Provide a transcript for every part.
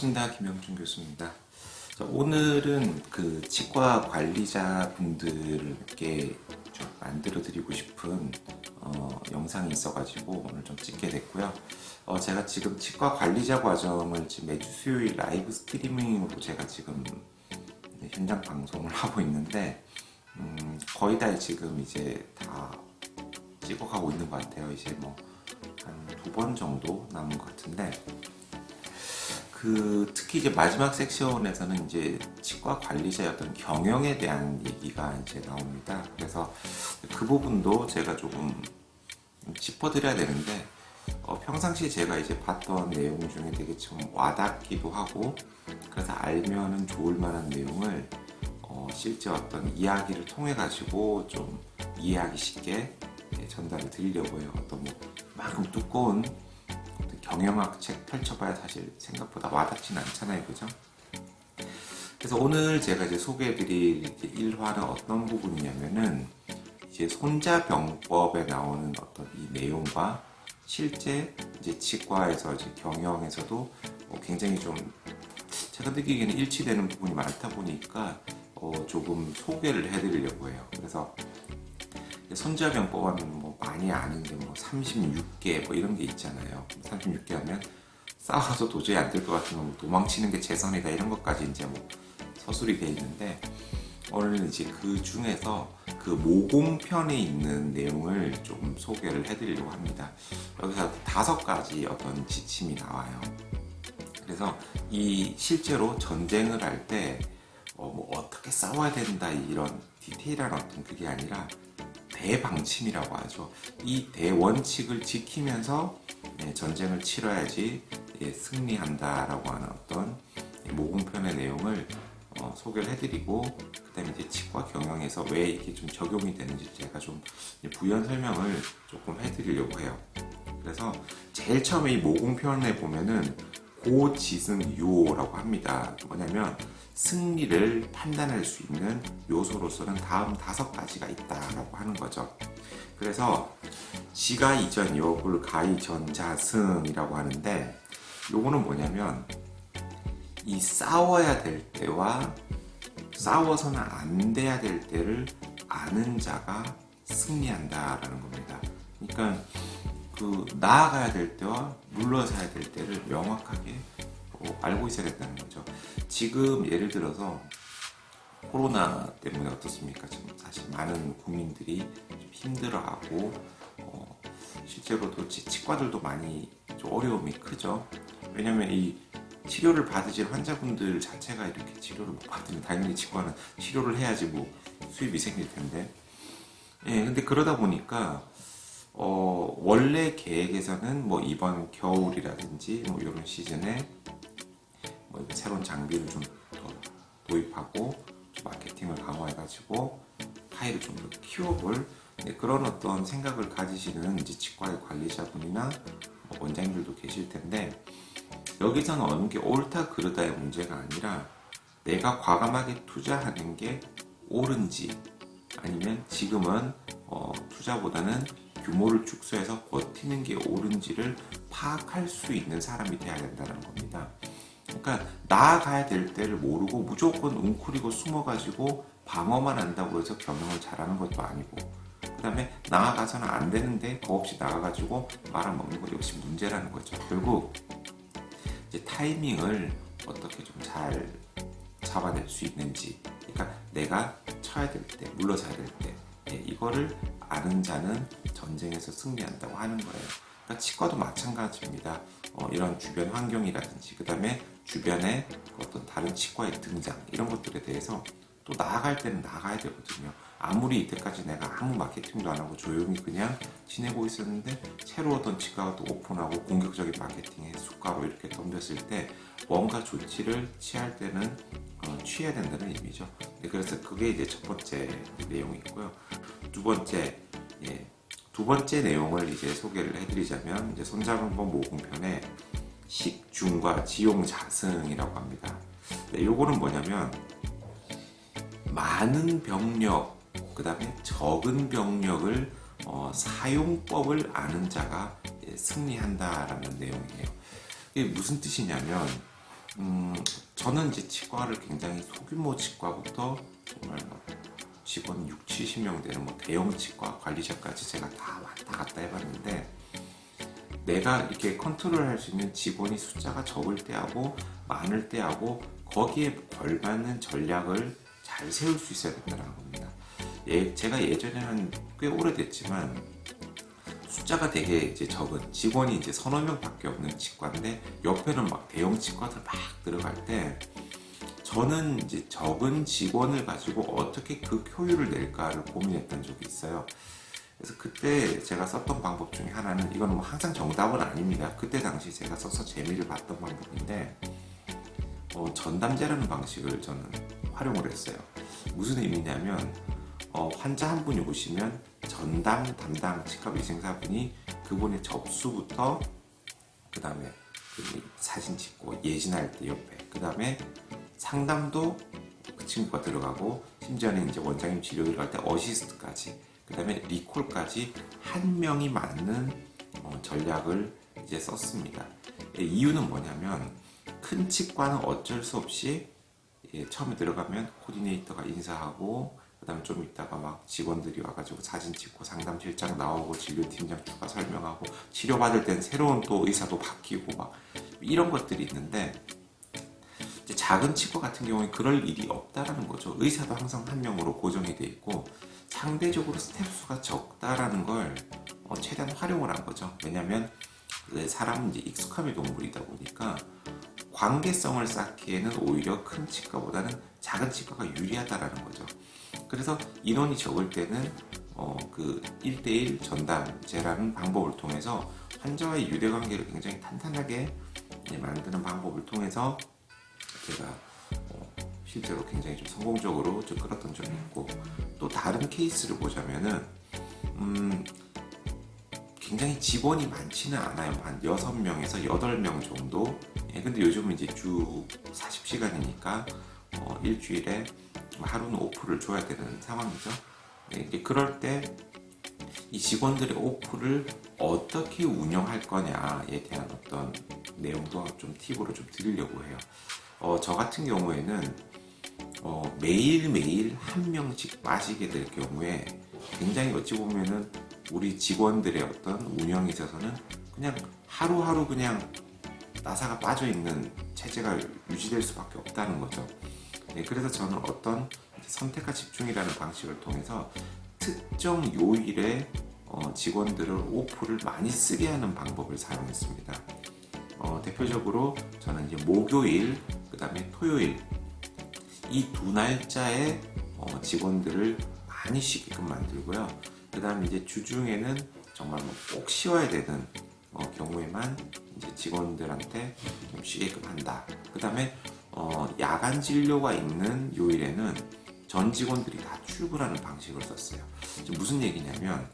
반갑습니다. 김영준 교수입니다. 자, 오늘은 그 치과 관리자분들께 좀 만들어 드리고 싶은 영상이 있어가지고 오늘 좀 찍게 됐고요. 제가 지금 치과 관리자 과정을 지금 매주 수요일 라이브 스트리밍으로 제가 지금 현장 방송을 하고 있는데 거의 다 지금 이제 다 찍어가고 있는 것 같아요. 이제 뭐 한 2번 정도 남은 것 같은데 특히 이제 마지막 섹션에서는 이제 치과 관리자의 어떤 경영에 대한 얘기가 이제 나옵니다. 그래서 그 부분도 제가 조금 짚어드려야 되는데, 평상시에 제가 이제 봤던 내용 중에 되게 좀 와닿기도 하고, 그래서 알면은 좋을 만한 내용을, 실제 어떤 이야기를 통해 가지고 좀 이해하기 쉽게 전달을 드리려고 해요. 어떤 뭐, 만큼 두꺼운 경영학 책 펼쳐봐야 사실 생각보다 와닿진 않잖아요, 그죠? 그래서 오늘 제가 이제 소개해드릴 이제 일화는 어떤 부분이냐면은 이제 손자병법에 나오는 어떤 이 내용과 실제 이제 치과에서 이제 경영에서도 굉장히 좀 제가 느끼기에는 일치되는 부분이 많다 보니까 조금 소개를 해드리려고 해요. 그래서 손자병법 하면 뭐 많이 아는 게 뭐 36개 뭐 이런 게 있잖아요. 36개 하면 싸워서 도저히 안 될 것 같으면 뭐 도망치는 게 최선이다 이런 것까지 이제 뭐 서술이 돼 있는데, 오늘은 이제 그 중에서 그 모공편에 있는 내용을 좀 소개를 해드리려고 합니다. 여기서 5가지 어떤 지침이 나와요. 그래서 이 실제로 전쟁을 할 때 뭐 어떻게 싸워야 된다 이런 디테일한 어떤 그게 아니라 대방침이라고 하죠. 이 대원칙을 지키면서 전쟁을 치러야지 승리한다라고 하는 어떤 모공편의 내용을 소개를 해드리고, 그 다음에 이제 치과 경영에서 왜 이게 좀 적용이 되는지 제가 좀 부연 설명을 조금 해드리려고 해요. 그래서 제일 처음에 이 모공편에 보면은 고지승요라고 합니다. 뭐냐면 승리를 판단할 수 있는 요소로서는 다음 5가지가 있다라고 하는 거죠. 그래서 지가 이전 여불 가이 전자승이라고 하는데, 요거는 뭐냐면 이 싸워야 될 때와 싸워서는 안 돼야 될 때를 아는 자가 승리한다라는 겁니다. 그러니까 나아가야 될 때와 물러서야 될 때를 명확하게 알고 있어야 된다는 거죠. 지금 예를 들어서 코로나 때문에 어떻습니까? 지금 사실 많은 국민들이 좀 힘들어하고 실제로도 치과들도 많이 좀 어려움이 크죠. 왜냐면 이 치료를 받으실 환자분들 자체가 이렇게 치료를 못 받으면 당연히 치과는 치료를 해야지 뭐 수입이 생길 텐데, 근데 그러다 보니까 원래 계획에서는 뭐 이번 겨울이라든지 뭐 이런 시즌에 뭐 새로운 장비를 좀 더 도입하고 좀 마케팅을 강화해가지고 파일을 좀 더 키워볼 그런 어떤 생각을 가지시는 이제 치과의 관리자분이나 뭐 원장님들도 계실 텐데, 여기서는 어느 게 옳다 그르다의 문제가 아니라 내가 과감하게 투자하는 게 옳은지, 아니면 지금은 투자보다는 규모를 축소해서 버티는 게 옳은지를 파악할 수 있는 사람이 돼야 된다는 겁니다. 그러니까 나아가야 될 때를 모르고 무조건 웅크리고 숨어가지고 방어만 한다고 해서 경영을 잘하는 것도 아니고, 그 다음에 나아가서는 안 되는데 겁없이 나가가지고 말아먹는 거 역시 문제라는 거죠. 결국 이제 타이밍을 어떻게 좀 잘 잡아낼 수 있는지, 그러니까 내가 쳐야 될 때, 물러서야 될 때, 이거를 아는 자는 전쟁에서 승리한다고 하는 거예요. 그러니까 치과도 마찬가지입니다. 이런 주변 환경이라든지, 그 다음에 주변에 어떤 다른 치과의 등장, 이런 것들에 대해서 또 나아갈 때는 나가야 되거든요. 아무리 이때까지 내가 아무 마케팅도 안 하고 조용히 그냥 지내고 있었는데 새로 어떤 치과가 또 오픈하고 공격적인 마케팅에 숟가로 이렇게 덤볐을 때 뭔가 조치를 취할 때는 취해야 된다는 의미죠. 그래서 그게 이제 첫 번째 내용이고요. 두 번째 내용을 이제 소개를 해드리자면, 이제 손자병법 모공편에 식중과 지용자승이라고 합니다. 요거는 뭐냐면 많은 병력, 그 다음에 적은 병력을 사용법을 아는 자가 승리한다라는 내용이에요. 이게 무슨 뜻이냐면 음, 저는 이제 치과를 굉장히 소규모 치과부터 정말 막 직원 6, 70명 되는 뭐 대형 치과 관리자까지 제가 다 왔다 갔다 해봤는데, 내가 이렇게 컨트롤할 수 있는 직원이 숫자가 적을 때하고 많을 때하고 거기에 걸맞는 전략을 잘 세울 수 있어야 된다는 겁니다. 제가 예전에는 꽤 오래됐지만 숫자가 되게 이제 적은 직원이 이제 서너 명밖에 없는 치과인데 옆에는 막 대형 치과들 막 들어갈 때 저는 이제 적은 직원을 가지고 어떻게 그 효율을 낼까를 고민했던 적이 있어요. 그래서 그때 제가 썼던 방법 중에 하나는, 이건 뭐 항상 정답은 아닙니다. 그때 당시 제가 써서 재미를 봤던 방법인데, 전담제라는 방식을 저는 활용을 했어요. 무슨 의미냐면, 환자 한 분이 오시면 전담 담당 치과위생사분이 그분의 접수부터, 그 다음에 사진 찍고 예진할 때 옆에, 그 다음에 상담도 그 친구가 들어가고, 심지어는 이제 원장님 치료 들어갈 때 어시스트까지, 그 다음에 리콜까지 한 명이 맞는 전략을 이제 썼습니다. 이유는 뭐냐면, 큰 치과는 어쩔 수 없이 처음에 들어가면 코디네이터가 인사하고, 그 다음에 좀 있다가 막 직원들이 와가지고 사진 찍고 상담실장 나오고 진료팀장 추가 설명하고, 치료받을 땐 새로운 또 의사도 바뀌고 막 이런 것들이 있는데, 이제 작은 치과 같은 경우에 그럴 일이 없다라는 거죠. 의사도 항상 한 명으로 고정이 돼 있고 상대적으로 스텝 수가 적다라는 걸 최대한 활용을 한 거죠. 왜냐하면 사람은 이제 익숙함의 동물이다 보니까 관계성을 쌓기에는 오히려 큰 치과보다는 작은 치과가 유리하다라는 거죠. 그래서 인원이 적을 때는 그 1대1 전담제라는 방법을 통해서 환자와의 유대관계를 굉장히 탄탄하게 만드는 방법을 통해서 제가 실제로 굉장히 좀 성공적으로 좀 끌었던 적이 있고, 또 다른 케이스를 보자면은 굉장히 직원이 많지는 않아요. 한 6명에서 8명 정도. 근데 요즘은 이제 주 40시간이니까 일주일에 하루는 오프를 줘야 되는 상황이죠. 이제 그럴 때 이 직원들의 오프를 어떻게 운영할 거냐에 대한 어떤 내용도 좀 팁으로 좀 드리려고 해요. 저 같은 경우에는 매일매일 한 명씩 빠지게 될 경우에 굉장히 어찌 보면은 우리 직원들의 어떤 운영에 있어서는 그냥 하루하루 그냥 나사가 빠져 있는 체제가 유지될 수밖에 없다는 거죠. 그래서 저는 어떤 선택과 집중이라는 방식을 통해서 특정 요일에 직원들을 오프를 많이 쓰게 하는 방법을 사용했습니다. 대표적으로 저는 이제 목요일, 그 다음에 토요일, 이 두 날짜에 직원들을 많이 쉬게끔 만들고요. 그 다음에 이제 주중에는 정말 꼭 쉬어야 되는 경우에만 이제 직원들한테 좀 쉬게끔 한다. 그 다음에 야간 진료가 있는 요일에는 전 직원들이 다 출근하는 방식을 썼어요. 무슨 얘기냐면,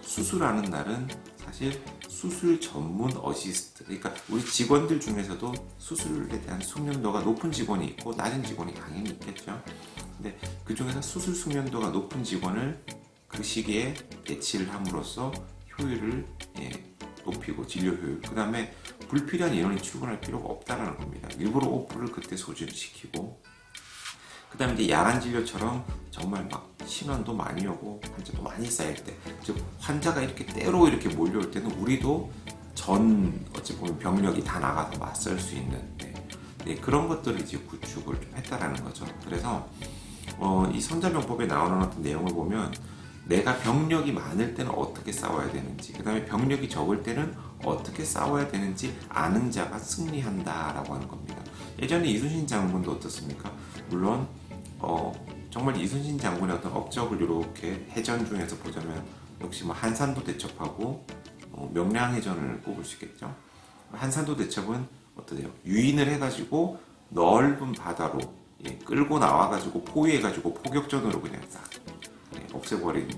수술하는 날은 사실 수술 전문 어시스트, 그러니까 우리 직원들 중에서도 수술에 대한 숙련도가 높은 직원이 있고 낮은 직원이 당연히 있겠죠. 근데 그 중에서 수술 숙련도가 높은 직원을 그 시기에 배치를 함으로써 효율을 높이고 진료 효율, 그 다음에 불필요한 인원이 출근할 필요가 없다라는 겁니다. 일부러 오프를 그때 소진을 시키고, 그 다음에 이제 야간 진료처럼 정말 막 신원도 많이 오고 환자도 많이 쌓일 때, 즉 환자가 이렇게 때로 이렇게 몰려올 때는 우리도 어찌 보면 병력이 다 나가서 맞설 수 있는 그런 것들을 이제 구축을 좀 했다라는 거죠. 그래서 이 선자병법에 나오는 어떤 내용을 보면 내가 병력이 많을 때는 어떻게 싸워야 되는지, 그 다음에 병력이 적을 때는 어떻게 싸워야 되는지 아는 자가 승리한다라고 하는 겁니다. 예전에 이순신 장군도 어떻습니까? 물론 정말 이순신 장군의 어떤 업적을 이렇게 해전 중에서 보자면 역시 뭐 한산도 대첩하고 명량해전을 꼽을 수 있겠죠. 한산도 대첩은 어떠세요? 유인을 해가지고 넓은 바다로 끌고 나와가지고 포위해가지고 포격전으로 그냥 싹 없애버린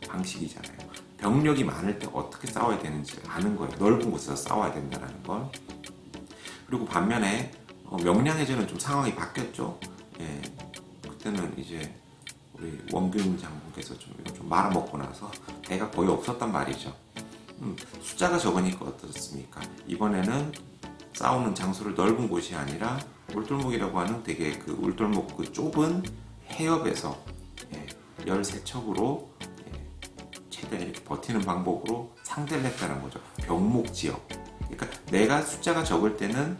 방식이잖아요. 병력이 많을 때 어떻게 싸워야 되는지 아는 거예요. 넓은 곳에서 싸워야 된다는 걸. 그리고 반면에 명량해전은 좀 상황이 바뀌었죠. 그때는 이제 우리 원균 장군께서 좀 말아먹고 나서 배가 거의 없었단 말이죠. 숫자가 적으니까 어떻습니까? 이번에는 싸우는 장소를 넓은 곳이 아니라 울돌목이라고 하는 되게 그 울돌목 그 좁은 해협에서 13척으로 최대한 이렇게 버티는 방법으로 상대를 했다는 거죠. 병목 지역. 그러니까 내가 숫자가 적을 때는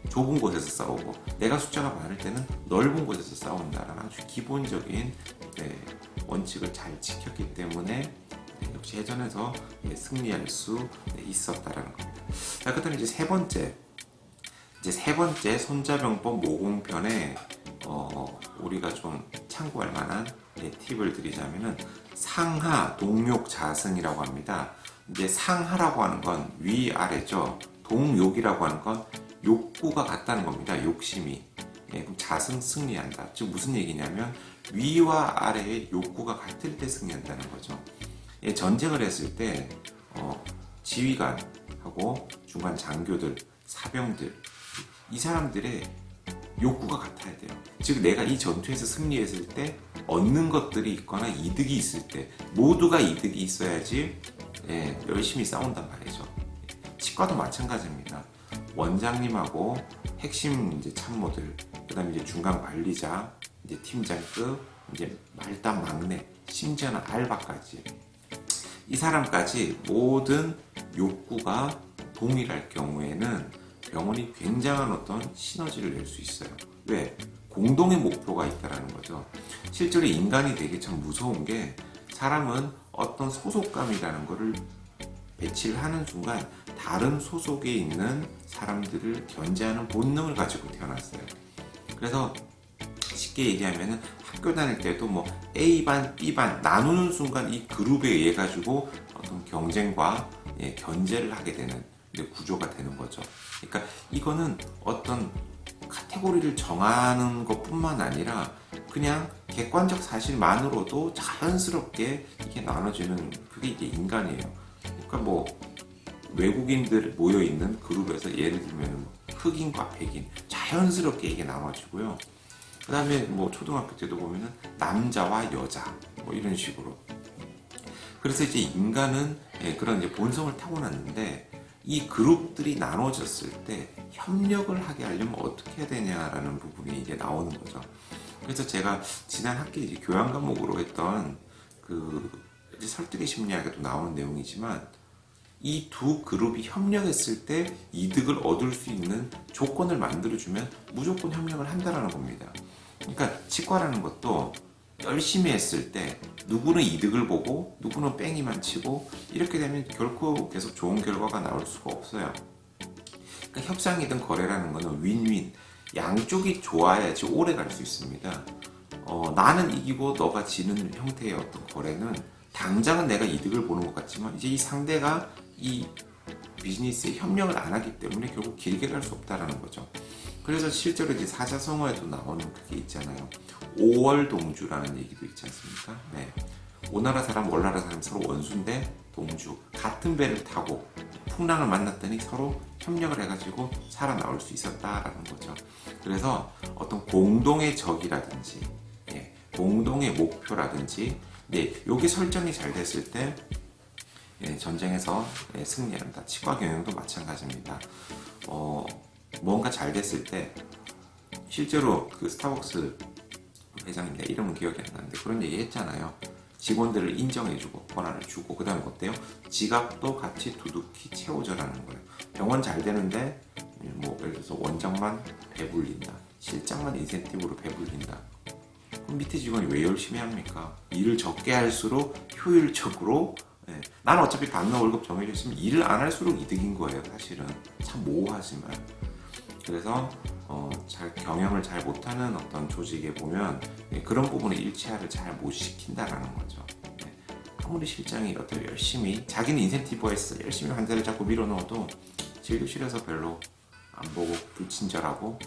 좁은 곳에서 싸우고 내가 숫자가 많을 때는 넓은 곳에서 싸운다라는 아주 기본적인 원칙을 잘 지켰기 때문에 역시 해전에서 승리할 수 있었다라는 겁니다. 자, 그다음에 이제 세 번째 손자병법 모공편에 우리가 좀 참고할 만한 팁을 드리자면은 상하 동욕 자승이라고 합니다. 이제 상하라고 하는 건 위아래죠. 동욕이라고 하는 건 욕구가 같다는 겁니다. 욕심이. 그럼 자승 승리한다. 즉 무슨 얘기냐면 위와 아래의 욕구가 같을 때 승리한다는 거죠. 전쟁을 했을 때 지휘관하고 중간 장교들, 사병들 이 사람들의 욕구가 같아야 돼요. 즉 내가 이 전투에서 승리했을 때 얻는 것들이 있거나 이득이 있을 때 모두가 이득이 있어야지 열심히 싸운단 말이죠. 치과도 마찬가지입니다. 원장님하고 핵심 이제 참모들, 그다음에 이제 중간 관리자, 이제 팀장급, 이제 말단 막내, 심지어는 알바까지 이 사람까지 모든 욕구가 동일할 경우에는 병원이 굉장한 어떤 시너지를 낼 수 있어요. 왜? 공동의 목표가 있다는 거죠. 실제로 인간이 되게 참 무서운 게 사람은 어떤 소속감이라는 것을 배치를 하는 순간 다른 소속에 있는 사람들을 견제하는 본능을 가지고 태어났어요. 그래서 쉽게 얘기하면 학교 다닐 때도 뭐 A반, B반 나누는 순간 이 그룹에 의해 가지고 어떤 경쟁과 견제를 하게 되는 구조가 되는 거죠. 그러니까 이거는 어떤 카테고리를 정하는 것뿐만 아니라 그냥 객관적 사실만으로도 자연스럽게 이게 나눠지는 그게 이제 인간이에요. 그러니까 뭐 외국인들 모여 있는 그룹에서 예를 들면 흑인과 백인 자연스럽게 이게 나눠지고요. 그 다음에 뭐 초등학교 때도 보면은 남자와 여자 뭐 이런 식으로. 그래서 이제 인간은 그런 이제 본성을 타고났는데 이 그룹들이 나눠졌을 때 협력을 하게 하려면 어떻게 해야 되냐라는 부분이 이제 나오는 거죠. 그래서 제가 지난 학기 이제 교양 과목으로 했던 그 이제 설득의 심리학에도 나오는 내용이지만 이 두 그룹이 협력했을 때 이득을 얻을 수 있는 조건을 만들어주면 무조건 협력을 한다라는 겁니다. 그러니까 치과라는 것도 열심히 했을 때 누구는 이득을 보고 누구는 뺑이만 치고 이렇게 되면 결코 계속 좋은 결과가 나올 수가 없어요. 그러니까 협상이든 거래라는 것은 윈윈 양쪽이 좋아야지 오래 갈 수 있습니다. 나는 이기고 너가 지는 형태의 어떤 거래는 당장은 내가 이득을 보는 것 같지만 이제 이 상대가 이 비즈니스에 협력을 안 하기 때문에 결국 길게 갈 수 없다라는 거죠. 그래서 실제로 이제 사자성어에도 나오는 그게 있잖아요. 오월동주라는 얘기도 있지 않습니까? 네. 오나라 사람, 월나라 사람 서로 원수인데 동주 같은 배를 타고 풍랑을 만났더니 서로 협력을 해가지고 살아나올 수 있었다라는 거죠. 그래서 어떤 공동의 적이라든지 공동의 목표라든지 요게 설정이 잘 됐을 때 전쟁에서 승리한다. 치과 경영도 마찬가지입니다. 뭔가 잘 됐을 때 실제로 그 스타벅스 회장인데 이름은 기억이 안 나는데 그런 얘기 했잖아요. 직원들을 인정해주고 권한을 주고 그 다음에 어때요? 지갑도 같이 두둑히 채워줘라는 거예요. 병원 잘 되는데 뭐 예를 들어서 원장만 배불린다, 실장만 인센티브로 배불린다. 그럼 밑에 직원이 왜 열심히 합니까? 일을 적게 할수록 효율적으로 나는 어차피 받는 월급 정해져 있으면 일을 안 할수록 이득인 거예요. 사실은 참 모호하지만 그래서 잘 경영을 잘 못하는 어떤 조직에 보면 그런 부분에 일치화를 잘 못 시킨다라는 거죠. 아무리 실장이 어떤 열심히 자기는 인센티브에서 열심히 환자를 자꾸 밀어넣어도 진료실에서 별로 안 보고 불친절하고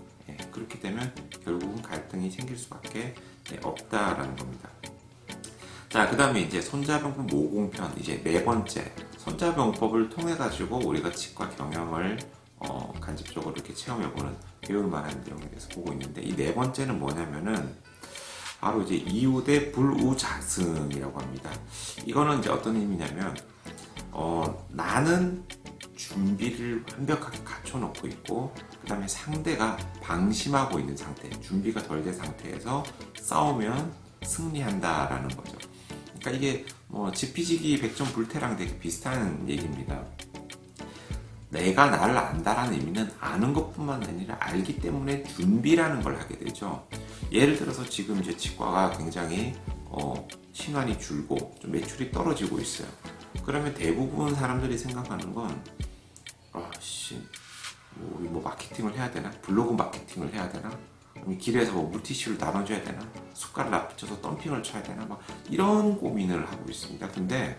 그렇게 되면 결국은 갈등이 생길 수밖에 없다라는 겁니다. 자, 그 다음에 이제 손자병법 모공편 이제 네 번째 손자병법을 통해 가지고 우리가 치과 경영을 간접적으로 이렇게 체험해보는 배울 만한 내용에 대해서 보고 있는데 이 네 번째는 뭐냐면은 바로 이제 이우대 불우자승이라고 합니다. 이거는 이제 어떤 의미냐면 나는 준비를 완벽하게 갖춰놓고 있고, 그 다음에 상대가 방심하고 있는 상태, 준비가 덜 된 상태에서 싸우면 승리한다라는 거죠. 그러니까 이게 뭐 지피지기 백전불태랑 되게 비슷한 얘기입니다. 내가 나를 안다라는 의미는 아는 것뿐만 아니라 알기 때문에 준비라는 걸 하게 되죠. 예를 들어서 지금 이제 치과가 굉장히 신환이 줄고 좀 매출이 떨어지고 있어요. 그러면 대부분 사람들이 생각하는 건 아씨 우리 뭐 마케팅을 해야 되나? 블로그 마케팅을 해야 되나? 길에서 뭐 물티슈를 나눠줘야 되나? 숟가락 앞붙여서 덤핑을 쳐야 되나? 막 이런 고민을 하고 있습니다. 근데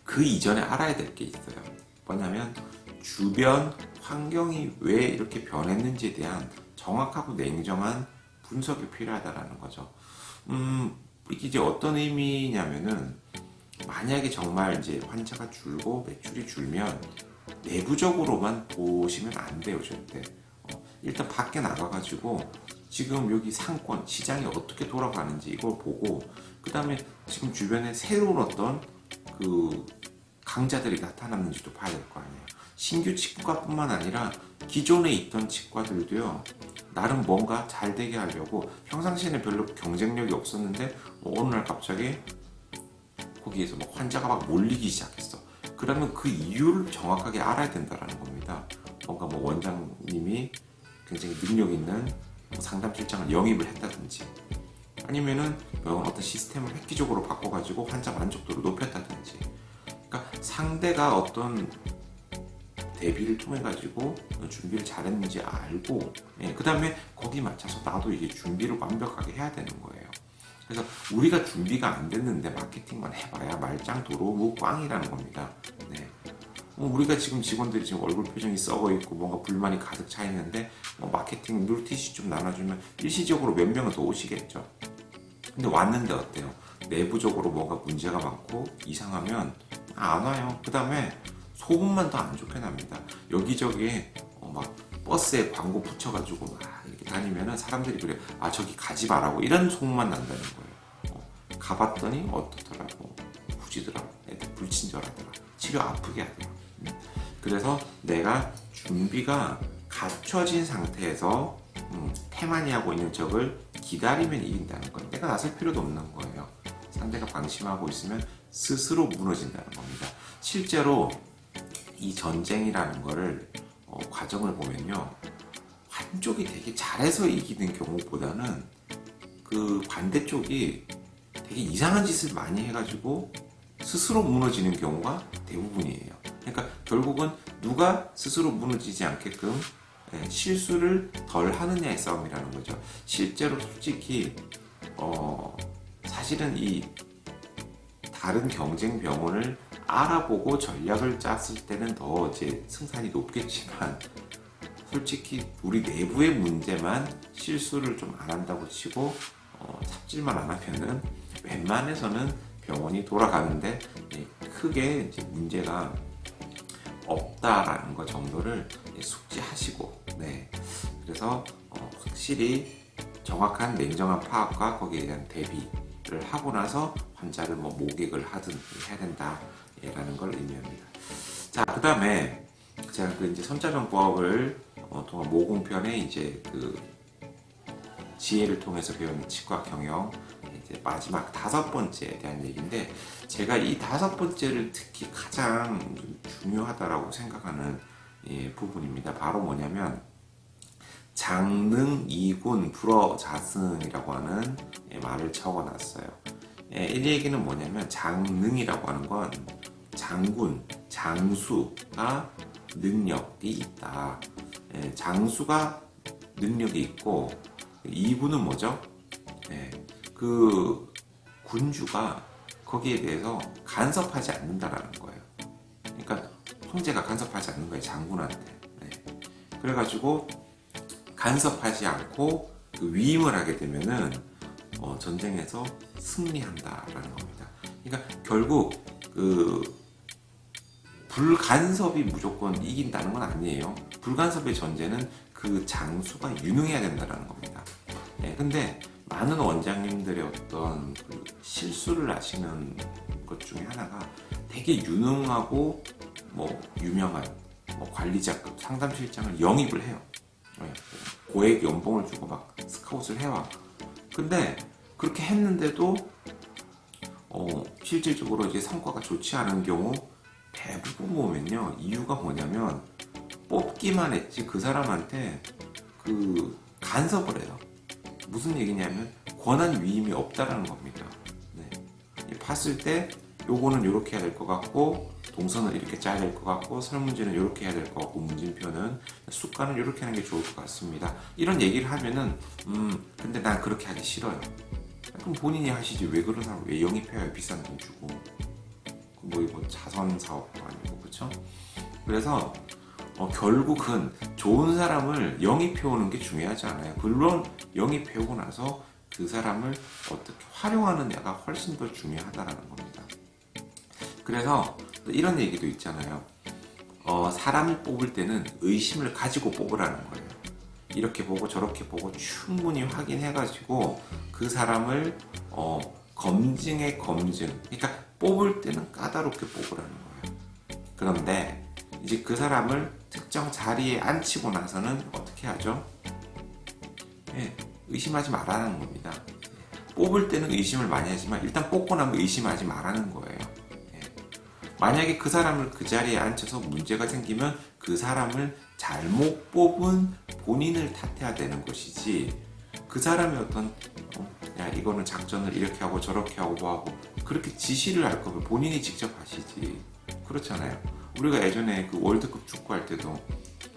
그 이전에 알아야 될 게 있어요. 뭐냐면 주변 환경이 왜 이렇게 변했는지에 대한 정확하고 냉정한 분석이 필요하다라는 거죠. 이게 이제 어떤 의미냐면은 만약에 정말 이제 환자가 줄고 매출이 줄면 내부적으로만 보시면 안 돼요, 절대. 일단 밖에 나가가지고 지금 여기 상권, 시장이 어떻게 돌아가는지 이걸 보고, 그 다음에 지금 주변에 새로운 어떤 그 강자들이 나타났는지도 봐야 될 거 아니에요. 신규 치과뿐만 아니라 기존에 있던 치과들도요, 나름 뭔가 잘 되게 하려고 평상시에는 별로 경쟁력이 없었는데 어느 날 갑자기 거기에서 막 환자가 막 몰리기 시작했어. 그러면 그 이유를 정확하게 알아야 된다는 겁니다. 뭔가 뭐 원장님이 굉장히 능력 있는 뭐 상담실장을 영입을 했다든지, 아니면은 어떤 시스템을 획기적으로 바꿔가지고 환자 만족도를 높였다든지. 그러니까 상대가 어떤 대비를 통해 가지고 준비를 잘했는지 알고, 그 다음에 거기 맞춰서 나도 이게 준비를 완벽하게 해야 되는 거예요. 그래서 우리가 준비가 안 됐는데 마케팅만 해봐야 말짱 도로 꽝이라는 겁니다. 네. 우리가 지금 직원들이 지금 얼굴 표정이 썩어 있고 뭔가 불만이 가득 차 있는데 마케팅 물티슈 좀 나눠주면 일시적으로 몇 명은 더 오시겠죠. 근데 왔는데 어때요? 내부적으로 뭔가 문제가 많고 이상하면 안 와요. 그 다음에 소문만 더 안 좋게 납니다. 여기저기에 막 버스에 광고 붙여가지고 막 이렇게 다니면은 사람들이 그래요. 아, 저기 가지 마라고, 이런 소문만 난다는 거예요. 가봤더니 어떻더라고, 후지더라고, 애들 불친절하더라, 치료 아프게 하더라. 그래서 내가 준비가 갖춰진 상태에서 태만히 하고 있는 적을 기다리면 이긴다는 거예요. 내가 나설 필요도 없는 거예요. 상대가 방심하고 있으면 스스로 무너진다는 겁니다. 실제로 이 전쟁이라는 거를 과정을 보면요, 한쪽이 되게 잘해서 이기는 경우보다는 그 반대쪽이 되게 이상한 짓을 많이 해가지고 스스로 무너지는 경우가 대부분이에요. 그러니까 결국은 누가 스스로 무너지지 않게끔 실수를 덜 하느냐의 싸움이라는 거죠. 실제로 솔직히 사실은 이 다른 경쟁 병원을 알아보고 전략을 짰을 때는 더 이제 승산이 높겠지만, 솔직히 우리 내부의 문제만 실수를 좀 안 한다고 치고 삽질만 안 하면은 웬만해서는 병원이 돌아가는데 크게 이제 문제가 없다라는 것 정도를 숙지하시고, 네. 그래서 확실히 정확한 냉정한 파악과 거기에 대한 대비를 하고 나서 환자를 뭐 모객을 하든 해야 된다라는 걸 의미합니다. 자, 그 다음에 제가 그 이제 선자병법을 통한 모공편의 이제 그 지혜를 통해서 배운 치과 경영 이제 마지막 5번째에 대한 얘기인데, 제가 이 5번째를 특히 가장 중요하다라고 생각하는 부분입니다. 바로 뭐냐면 장능 이군 불어자승이라고 하는 말을 적어놨어요. 이 얘기는 뭐냐면 장능이라고 하는 건 장군, 장수가 능력이 있다. 장수가 능력이 있고, 이군은 뭐죠? 그 군주가 거기에 대해서 간섭하지 않는다라는 거예요. 그러니까 황제가 간섭하지 않는 거예요, 장군한테. 그래가지고 간섭하지 않고 그 위임을 하게 되면은 전쟁에서 승리한다라는 겁니다. 그러니까 결국 그 불간섭이 무조건 이긴다는 건 아니에요. 불간섭의 전제는 그 장수가 유능해야 된다는 겁니다. 근데 많은 원장님들의 어떤 그 실수를 하시는 것 중에 하나가 되게 유능하고 뭐 유명한 뭐 관리자급 상담실장을 영입을 해요. 고액 연봉을 주고 막 스카웃을 해와. 근데 그렇게 했는데도 실질적으로 이제 성과가 좋지 않은 경우 대부분 보면요, 이유가 뭐냐면 뽑기만 했지 그 사람한테 그 간섭을 해요. 무슨 얘기냐면 권한 위임이 없다라는 겁니다. 네. 봤을 때 요거는 이렇게 해야 될 것 같고, 동선을 이렇게 짜야 될 것 같고, 설문지는 이렇게 해야 될 것 같고, 문진표는 숫가는 이렇게 하는 게 좋을 것 같습니다. 이런 얘기를 하면은 근데 난 그렇게 하기 싫어요. 그럼 본인이 하시지 왜 그러나, 왜 영입해요? 비싼 돈 주고. 뭐 이거 자선 사업도 아니고, 그렇죠? 그래서 결국은 좋은 사람을 영입해 오는 게 중요하지 않아요. 물론 영입해 오고 나서 그 사람을 어떻게 활용하느냐가 훨씬 더 중요하다라는 겁니다. 그래서 이런 얘기도 있잖아요. 사람을 뽑을 때는 의심을 가지고 뽑으라는 거예요. 이렇게 보고 저렇게 보고 충분히 확인해가지고 그 사람을 검증에 검증. 그러니까 뽑을 때는 까다롭게 뽑으라는 거예요. 그런데 이제 그 사람을 특정 자리에 앉히고 나서는 어떻게 하죠? 의심하지 말라는 겁니다. 뽑을 때는 의심을 많이 하지만 일단 뽑고 나면 의심하지 말라는 거예요. 만약에 그 사람을 그 자리에 앉혀서 문제가 생기면 그 사람을 잘못 뽑은 본인을 탓해야 되는 것이지, 그 사람의 어떤 야 이거는 작전을 이렇게 하고 저렇게 하고 뭐하고 그렇게 지시를 할 거면 본인이 직접 하시지. 그렇잖아요. 우리가 예전에 그 월드컵 축구할 때도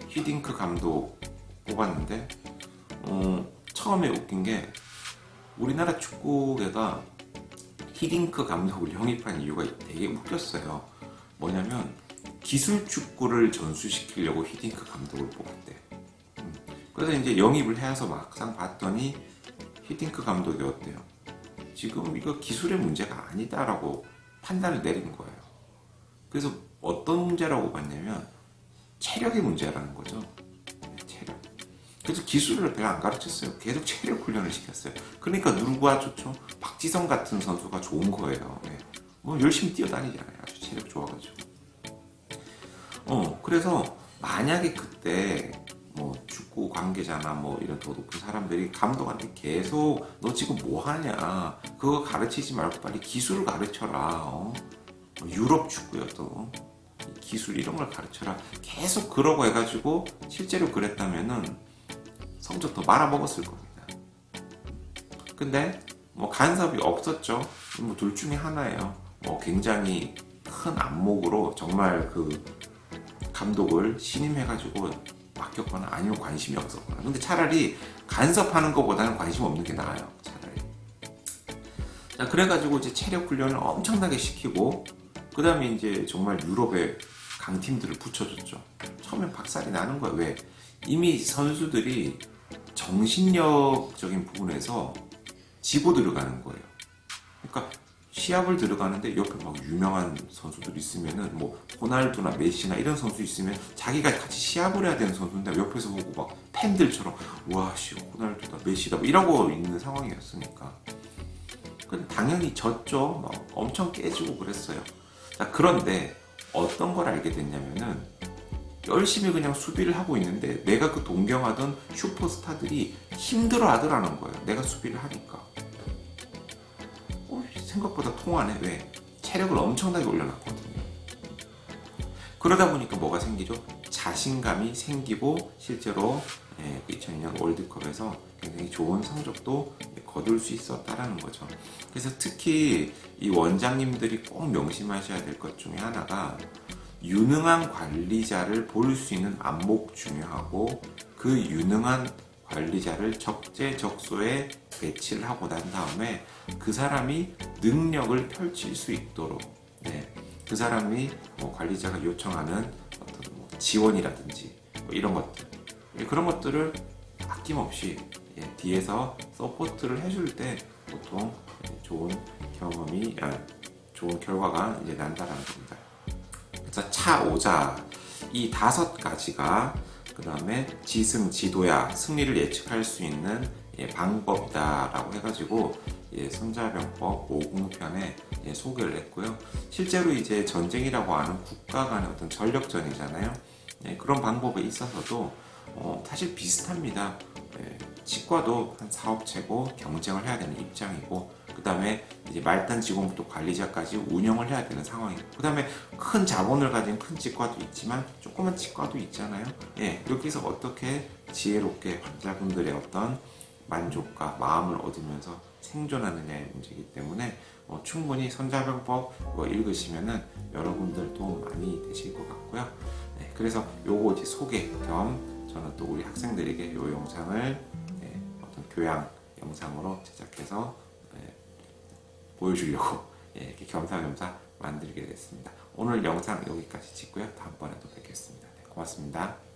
히딩크 감독 뽑았는데 처음에 웃긴 게 우리나라 축구계가 히딩크 감독을 영입한 이유가 되게 웃겼어요. 뭐냐면 기술 축구를 전수시키려고 히딩크 감독을 뽑았대. 그래서 이제 영입을 해서 막상 봤더니 히딩크 감독이 어때요? 지금 이거 기술의 문제가 아니다라고 판단을 내린 거예요. 그래서 어떤 문제라고 봤냐면 체력의 문제라는 거죠. 체력. 그래서 기술을 별로 안 가르쳤어요. 계속 체력 훈련을 시켰어요. 그러니까 누구가 좋죠? 박지성 같은 선수가 좋은 거예요. 뭐 열심히 뛰어다니잖아요. 아주 체력 좋아가지고. 그래서 만약에 그때 뭐 축구 관계자나 뭐 이런 더 높은 사람들이 감독한테 계속 너 지금 뭐 하냐, 그거 가르치지 말고 빨리 기술을 가르쳐라. 유럽 축구여도 기술 이런 걸 가르쳐라. 계속 그러고 해가지고 실제로 그랬다면은 성적 더 말아먹었을 겁니다. 근데 뭐 간섭이 없었죠. 뭐 둘 중에 하나예요. 뭐 굉장히 큰 안목으로 정말 그 감독을 신임해가지고 맡겼거나 아니면 관심이 없었거나. 근데 차라리 간섭하는 것보다는 관심 없는 게 나아요. 차라리. 자, 그래가지고 이제 체력 훈련을 엄청나게 시키고, 그 다음에 이제 정말 유럽의 강팀들을 붙여줬죠. 처음엔 박살이 나는 거예요. 왜? 이미 선수들이 정신력적인 부분에서 지고 들어가는 거예요. 그러니까 시합을 들어가는데 옆에 막 유명한 선수들 있으면은 뭐 호날두나 메시나 이런 선수 있으면 자기가 같이 시합을 해야 되는 선수인데 옆에서 보고 막 팬들처럼 와씨 호날두다 메시다 뭐 이러고 있는 상황이었으니까. 근데 당연히 졌죠. 막 엄청 깨지고 그랬어요. 자, 그런데 어떤 걸 알게 됐냐면은 열심히 그냥 수비를 하고 있는데 내가 그 동경하던 슈퍼스타들이 힘들어 하더라는 거예요. 내가 수비를 하니까. 생각보다 통하네. 왜? 체력을 엄청나게 올려놨거든요. 그러다 보니까 뭐가 생기죠? 자신감이 생기고 실제로 2002년 월드컵에서 굉장히 좋은 성적도 거둘 수 있었다라는 거죠. 그래서 특히 이 원장님들이 꼭 명심하셔야 될 것 중에 하나가 유능한 관리자를 볼 수 있는 안목 중요하고, 그 유능한 관리자를 적재적소에 배치를 하고 난 다음에 그 사람이 능력을 펼칠 수 있도록, 그 사람이 뭐 관리자가 요청하는 어떤 뭐 지원이라든지 뭐 이런 것들, 그런 것들을 아낌없이 뒤에서 서포트를 해줄 때 보통 좋은 경험이 좋은 결과가 이제 난다라는 겁니다. 그래서 차오자 이 5가지가 그 다음에 지승, 지도야, 승리를 예측할 수 있는 방법이다라고 해가지고 손자병법 5공편에 소개를 했고요. 실제로 이제 전쟁이라고 하는 국가 간의 어떤 전력전이잖아요. 그런 방법에 있어서도 사실 비슷합니다. 치과도 한 사업체고 경쟁을 해야 되는 입장이고, 그 다음에 이제 말단 직원부터 관리자까지 운영을 해야 되는 상황이고, 그 다음에 큰 자본을 가진 큰 치과도 있지만 조그만 치과도 있잖아요. 여기서 어떻게 지혜롭게 환자분들의 어떤 만족과 마음을 얻으면서 생존하느냐의 문제이기 때문에 충분히 손자병법 이거 읽으시면은 여러분들 도움 많이 되실 것 같고요. 그래서 요거 이제 소개 겸 저는 또 우리 학생들에게 요 영상을 어떤 교양 영상으로 제작해서 보여주려고 이렇게 겸사겸사 만들게 됐습니다. 오늘 영상 여기까지 찍고요. 다음번에 또 뵙겠습니다. 고맙습니다.